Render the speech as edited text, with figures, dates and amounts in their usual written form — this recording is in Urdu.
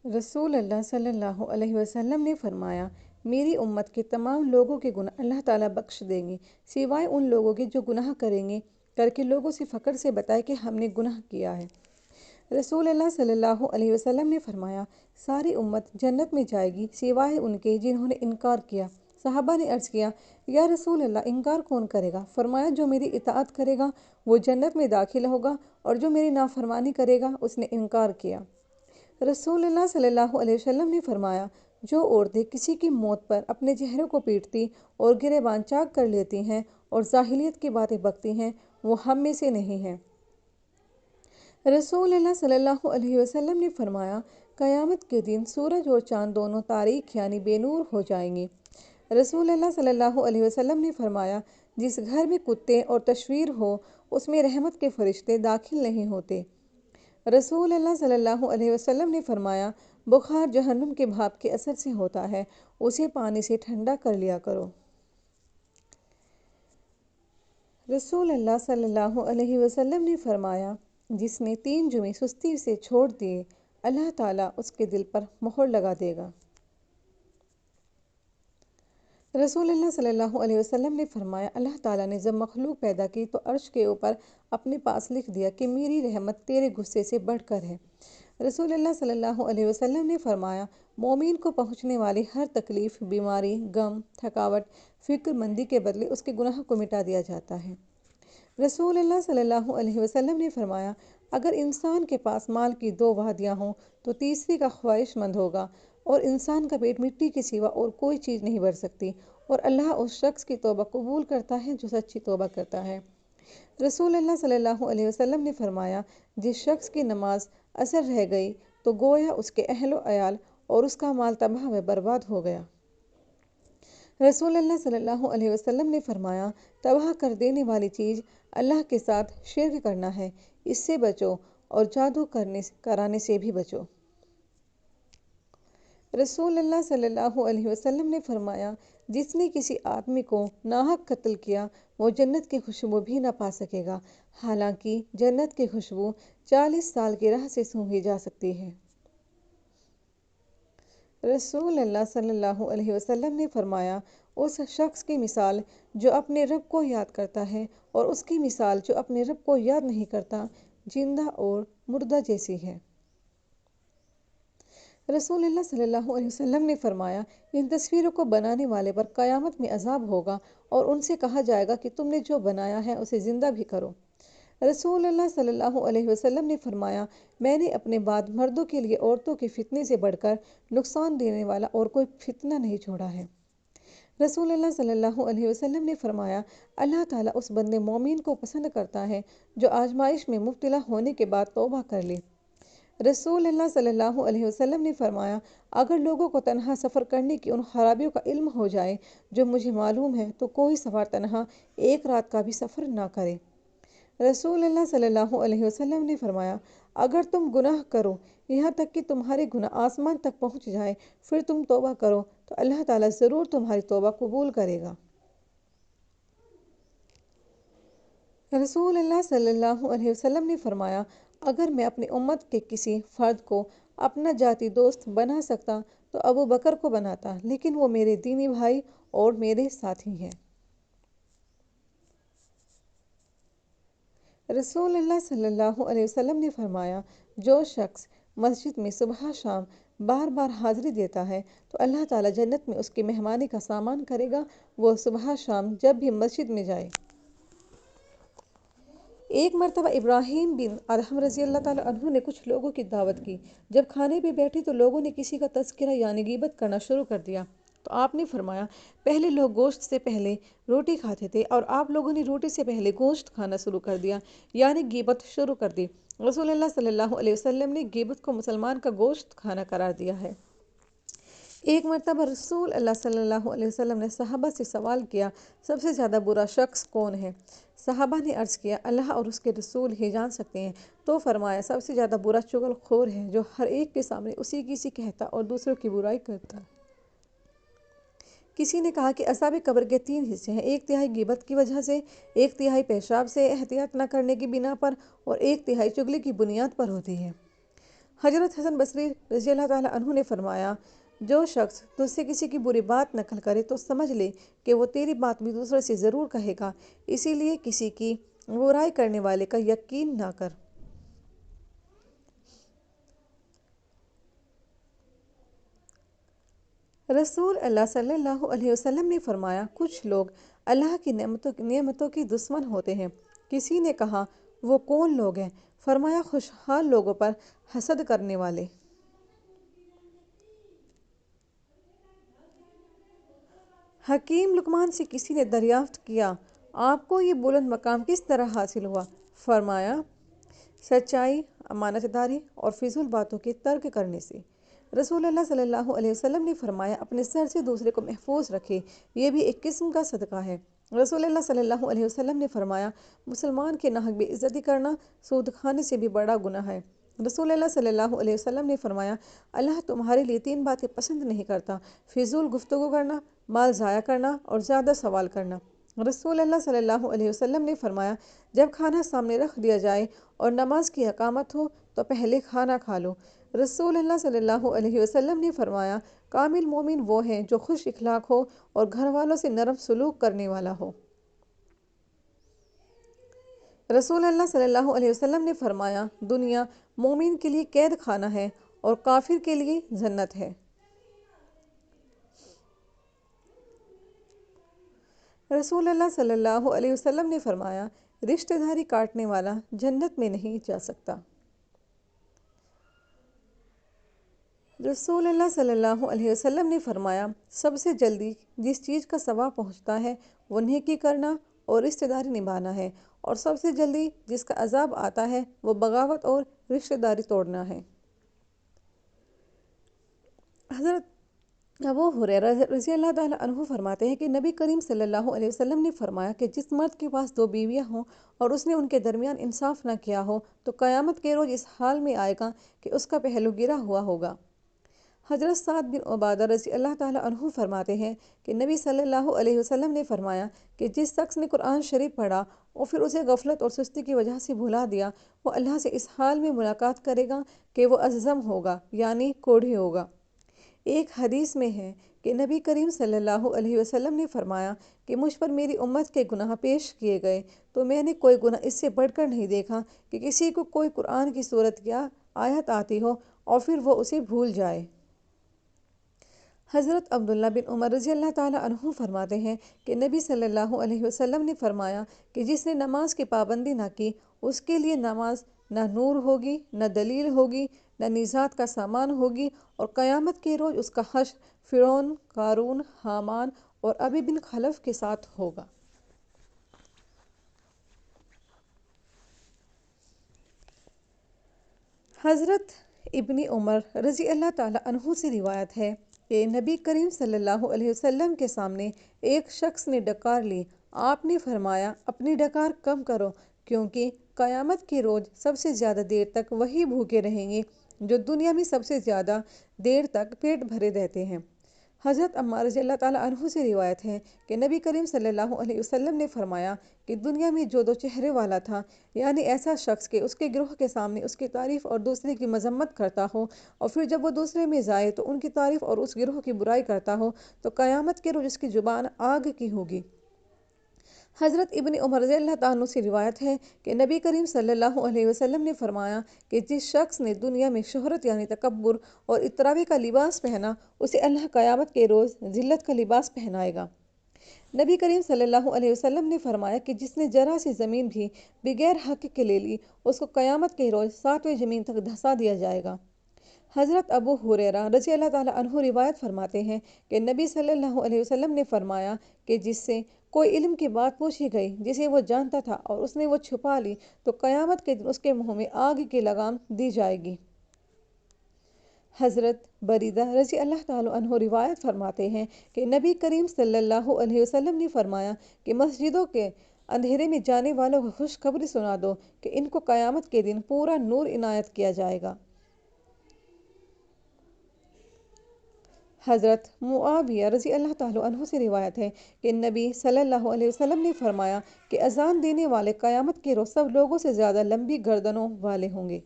رسول اللہ صلی اللہ علیہ وسلم نے فرمایا، میری امت کے تمام لوگوں کے گناہ اللہ تعالیٰ بخش دیں گے سوائے ان لوگوں کے جو گناہ کریں گے کر کے لوگوں سے فخر سے بتائے کہ ہم نے گناہ کیا ہے۔ رسول اللہ صلی اللہ علیہ وسلم نے فرمایا، ساری امت جنت میں جائے گی سوائے ان کے جنہوں نے انکار کیا۔ صحابہ نے عرض کیا، یا رسول اللہ انکار کون کرے گا؟ فرمایا، جو میری اطاعت کرے گا وہ جنت میں داخل ہوگا اور جو میری نافرمانی کرے گا اس نے انکار کیا۔ رسول اللہ صلی اللہ علیہ وسلم نے فرمایا، جو عورتیں کسی کی موت پر اپنے چہرے کو پیٹتی اور گریبان چاک کر لیتی ہیں اور جاہلیت کی باتیں بکتی ہیں وہ ہم میں سے نہیں ہیں۔ رسول اللہ صلی اللہ علیہ وسلم نے فرمایا، قیامت کے دن سورج اور چاند دونوں تاریک یعنی بے نور ہو جائیں گے۔ رسول اللہ صلی اللہ علیہ وسلم نے فرمایا، جس گھر میں کتے اور تصویر ہو اس میں رحمت کے فرشتے داخل نہیں ہوتے۔ رسول اللہ صلی اللہ علیہ وسلم نے فرمایا، بخار جہنم کے بھاپ کے اثر سے ہوتا ہے، اسے پانی سے ٹھنڈا کر لیا کرو۔ رسول اللہ صلی اللہ علیہ وسلم نے فرمایا، جس نے 3 جمعے سستی سے چھوڑ دیے اللہ تعالیٰ اس کے دل پر مہر لگا دے گا۔ رسول اللہ صلی اللہ علیہ وسلم نے فرمایا، اللہ تعالیٰ نے جب مخلوق پیدا کی تو عرش کے اوپر اپنے پاس لکھ دیا کہ میری رحمت تیرے غصے سے بڑھ کر ہے۔ رسول اللہ صلی اللہ علیہ وسلم نے فرمایا، مومن کو پہنچنے والی ہر تکلیف، بیماری، غم، تھکاوٹ، فکر مندی کے بدلے اس کے گناہ کو مٹا دیا جاتا ہے۔ رسول اللہ صلی اللہ علیہ وسلم نے فرمایا، اگر انسان کے پاس مال کی 2 وادیاں ہوں تو تیسری کا خواہش مند ہوگا، اور انسان کا پیٹ مٹی کے سوا اور کوئی چیز نہیں بھر سکتی، اور اللہ اس شخص کی توبہ قبول کرتا ہے جو سچی توبہ کرتا ہے۔ رسول اللہ صلی اللہ علیہ وسلم نے فرمایا، جس شخص کی نماز اثر رہ گئی تو گویا اس کے اہل و عیال اور اس کا مال تباہ و برباد ہو گیا۔ رسول اللہ صلی اللہ علیہ وسلم نے فرمایا، تباہ کر دینے والی چیز اللہ کے ساتھ شرک کرنا ہے، اس سے بچو اور جادو کرانے سے بھی بچو۔ رسول اللہ صلی اللہ علیہ وسلم نے فرمایا، جس نے کسی آدمی کو ناحق قتل کیا وہ جنت کی خوشبو بھی نہ پا سکے گا، حالانکہ جنت کی خوشبو 40 سال کی راہ سے سونگھی جا سکتی ہے۔ رسول اللہ صلی اللہ علیہ وسلم نے فرمایا، اس شخص کی مثال جو اپنے رب کو یاد کرتا ہے اور اس کی مثال جو اپنے رب کو یاد نہیں کرتا زندہ اور مردہ جیسی ہے۔ رسول اللہ صلی اللہ علیہ وسلم نے فرمایا، ان تصویروں کو بنانے والے پر قیامت میں عذاب ہوگا اور ان سے کہا جائے گا کہ تم نے جو بنایا ہے اسے زندہ بھی کرو۔ رسول اللہ صلی اللہ علیہ وسلم نے فرمایا، میں نے اپنے بعد مردوں کے لیے عورتوں کے فتنے سے بڑھ کر نقصان دینے والا اور کوئی فتنہ نہیں چھوڑا ہے۔ رسول اللہ صلی اللہ علیہ وسلم نے فرمایا، اللہ تعالیٰ اس بندے مومن کو پسند کرتا ہے جو آزمائش میں مبتلا ہونے کے بعد توبہ کر لے۔ رسول اللہ صلی اللہ علیہ وسلم نے فرمایا، اگر لوگوں کو تنہا سفر کرنے کی ان خرابیوں کا علم ہو جائے جو مجھے معلوم ہے تو کوئی سوار تنہا 1 رات کا بھی سفر نہ کرے۔ رسول اللہ صلی اللہ علیہ وسلم نے فرمایا، اگر تم گناہ کرو یہاں تک کہ تمہارے گناہ آسمان تک پہنچ جائے پھر تم توبہ کرو تو اللہ تعالیٰ ضرور تمہاری توبہ قبول کرے گا۔ رسول اللہ صلی اللہ علیہ وسلم نے فرمایا، اگر میں اپنی امت کے کسی فرد کو اپنا ذاتی دوست بنا سکتا تو ابو بکر کو بناتا، لیکن وہ میرے دینی بھائی اور میرے ساتھی ہیں۔ رسول اللہ صلی اللہ علیہ وسلم نے فرمایا، جو شخص مسجد میں صبح شام بار بار حاضری دیتا ہے تو اللہ تعالیٰ جنت میں اس کی مہمانی کا سامان کرے گا، وہ صبح شام جب بھی مسجد میں جائے۔ ایک مرتبہ ابراہیم بن ادہم رضی اللہ تعالیٰ عنہ نے کچھ لوگوں کی دعوت کی۔ جب کھانے پہ بیٹھے تو لوگوں نے کسی کا تذکرہ یعنی غیبت کرنا شروع کر دیا، تو آپ نے فرمایا، پہلے لوگ گوشت سے پہلے روٹی کھاتے تھے اور آپ لوگوں نے روٹی سے پہلے گوشت کھانا شروع کر دیا، یعنی غیبت شروع کر دی۔ رسول اللہ صلی اللہ علیہ وسلم نے غیبت کو مسلمان کا گوشت کھانا قرار دیا ہے۔ ایک مرتبہ رسول اللہ صلی اللہ علیہ وسلم نے صحابہ سے سوال کیا، سب سے زیادہ برا شخص کون ہے؟ صحابہ نے عرض کیا، اللہ اور اس کے رسول ہی جان سکتے ہیں۔ تو فرمایا، سب سے زیادہ برا چغل خور ہے جو ہر ایک کے سامنے اسی کسی کہتا اور دوسروں کی برائی کرتا۔ کسی نے کہا کہ اصحاب قبر کے 3 حصے ہیں، 1/3 غیبت کی وجہ سے، 1/3 پیشاب سے احتیاط نہ کرنے کی بنا پر اور 1/3 چغلی کی بنیاد پر ہوتی ہے۔ حضرت حسن بصری رضی اللہ تعالیٰ عنہ نے فرمایا، جو شخص تجھ سے کسی کی بری بات نقل کرے تو سمجھ لے کہ وہ تیری بات بھی دوسرے سے ضرور کہے گا، اسی لیے کسی کی برائی کرنے والے کا یقین نہ کر۔ رسول اللہ صلی اللہ علیہ وسلم نے فرمایا، کچھ لوگ اللہ کی نعمتوں کی دشمن ہوتے ہیں۔ کسی نے کہا، وہ کون لوگ ہیں؟ فرمایا، خوشحال لوگوں پر حسد کرنے والے۔ حکیم لقمان سے کسی نے دریافت کیا، آپ کو یہ بلند مقام کس طرح حاصل ہوا؟ فرمایا، سچائی، امانت داری اور فضول باتوں کے ترک کرنے سے۔ رسول اللہ صلی اللہ علیہ وسلم نے فرمایا، اپنے سر سے دوسرے کو محفوظ رکھے، یہ بھی ایک قسم کا صدقہ ہے۔ رسول اللہ صلی اللہ علیہ وسلم نے فرمایا، مسلمان کے ناحق بے عزتی کرنا سود کھانے سے بھی بڑا گناہ ہے۔ رسول اللہ صلی اللہ علیہ وسلم نے فرمایا، اللہ تمہارے لیے 3 باتیں پسند نہیں کرتا: فضول گفتگو کرنا، مال ضائع کرنا اور زیادہ سوال کرنا۔ رسول اللہ صلی اللہ علیہ وسلم نے فرمایا، جب کھانا سامنے رکھ دیا جائے اور نماز کی اقامت ہو تو پہلے کھانا کھا لو۔ رسول اللہ صلی اللہ علیہ وسلم نے فرمایا، کامل مومن وہ ہے جو خوش اخلاق ہو اور گھر والوں سے نرم سلوک کرنے والا ہو۔ رسول اللہ صلی اللہ علیہ وسلم نے فرمایا، دنیا مومن کے لیے قید خانہ ہے اور کافر کے لیے جنت ہے۔ رسول اللہ صلی اللہ علیہ وسلم نے فرمایا، رشتہ داری کاٹنے والا جنت میں نہیں جا سکتا۔ رسول اللہ صلی اللہ علیہ وسلم نے فرمایا، سب سے جلدی جس چیز کا ثواب پہنچتا ہے وہ نیکی کرنا اور رشتہ داری نبھانا ہے، اور سب سے جلدی جس کا عذاب آتا ہے وہ بغاوت اور رشتہ داری توڑنا ہے۔ حضرت ابو ہریرہ رضی اللہ تعالیٰ عنہ فرماتے ہیں کہ نبی کریم صلی اللہ علیہ وسلم نے فرمایا کہ جس مرد کے پاس 2 بیویاں ہوں اور اس نے ان کے درمیان انصاف نہ کیا ہو تو قیامت کے روز اس حال میں آئے گا کہ اس کا پہلو گرا ہوا ہوگا۔ حضرت سعد بن عبادہ رضی اللہ تعالیٰ عنہ فرماتے ہیں کہ نبی صلی اللہ علیہ وسلم نے فرمایا کہ جس شخص نے قرآن شریف پڑھا اور پھر اسے غفلت اور سستی کی وجہ سے بھلا دیا، وہ اللہ سے اس حال میں ملاقات کرے گا کہ وہ ازم ہوگا، یعنی کوڑھے ہوگا۔ ایک حدیث میں ہے کہ نبی کریم صلی اللہ علیہ وسلم نے فرمایا کہ مجھ پر میری امت کے گناہ پیش کیے گئے تو میں نے کوئی گناہ اس سے بڑھ کر نہیں دیکھا کہ کسی کو کوئی قرآن کی صورت یا آیت آتی ہو اور پھر وہ اسے بھول جائے۔ حضرت عبداللہ بن عمر رضی اللہ تعالیٰ عنہ فرماتے ہیں کہ نبی صلی اللہ علیہ وسلم نے فرمایا کہ جس نے نماز کی پابندی نہ کی، اس کے لیے نماز نہ نور ہوگی، نہ دلیل ہوگی، نہ نجات کا سامان ہوگی، اور قیامت کے روز اس کا حشر فرعون، قارون، حامان اور ابی بن خلف کے ساتھ ہوگا۔ حضرت ابن عمر رضی اللہ تعالیٰ عنہ سے روایت ہے کہ نبی کریم صلی اللہ علیہ وسلم کے سامنے ایک شخص نے ڈکار لی۔ آپ نے فرمایا، اپنی ڈکار کم کرو، کیونکہ قیامت کے روز سب سے زیادہ دیر تک وہی بھوکے رہیں گے جو دنیا میں سب سے زیادہ دیر تک پیٹ بھرے رہتے ہیں۔ حضرت عمار رضی اللہ تعالیٰ عنہ سے روایت ہے کہ نبی کریم صلی اللہ علیہ وسلم نے فرمایا کہ دنیا میں جو 2 چہرے والا تھا، یعنی ایسا شخص کہ اس کے گروہ کے سامنے اس کی تعریف اور دوسرے کی مذمت کرتا ہو، اور پھر جب وہ دوسرے میں جائے تو ان کی تعریف اور اس گروہ کی برائی کرتا ہو، تو قیامت کے روز اس کی زبان آگ کی ہوگی۔ حضرت ابن عمر رضی اللہ تعالیٰ عنہ سے روایت ہے کہ نبی کریم صلی اللہ علیہ وسلم نے فرمایا کہ جس شخص نے دنیا میں شہرت یعنی تکبر اور اتراوی کا لباس پہنا، اسے اللہ قیامت کے روز ذلت کا لباس پہنائے گا۔ نبی کریم صلی اللہ علیہ وسلم نے فرمایا کہ جس نے ذرا سی زمین بھی بغیر حق کے لے لی، اس کو قیامت کے روز 7ویں زمین تک دھسا دیا جائے گا۔ حضرت ابو ہریرہ رضی اللہ تعالیٰ عنہ روایت فرماتے ہیں کہ نبی صلی اللہ علیہ وسلم نے فرمایا کہ جس سے کوئی علم کی بات پوچھی گئی جسے وہ جانتا تھا اور اس نے وہ چھپا لی، تو قیامت کے دن اس کے منہ میں آگ کی لگام دی جائے گی۔ حضرت بریدہ رضی اللہ تعالیٰ عنہ روایت فرماتے ہیں کہ نبی کریم صلی اللہ علیہ وسلم نے فرمایا کہ مسجدوں کے اندھیرے میں جانے والوں کو خوشخبری سنا دو کہ ان کو قیامت کے دن پورا نور عنایت کیا جائے گا۔ حضرت معاویہ رضی اللہ تعالیٰ عنہ سے روایت ہے کہ نبی صلی اللہ علیہ وسلم نے فرمایا کہ اذان دینے والے قیامت کے روز سب لوگوں سے زیادہ لمبی گردنوں والے ہوں گے۔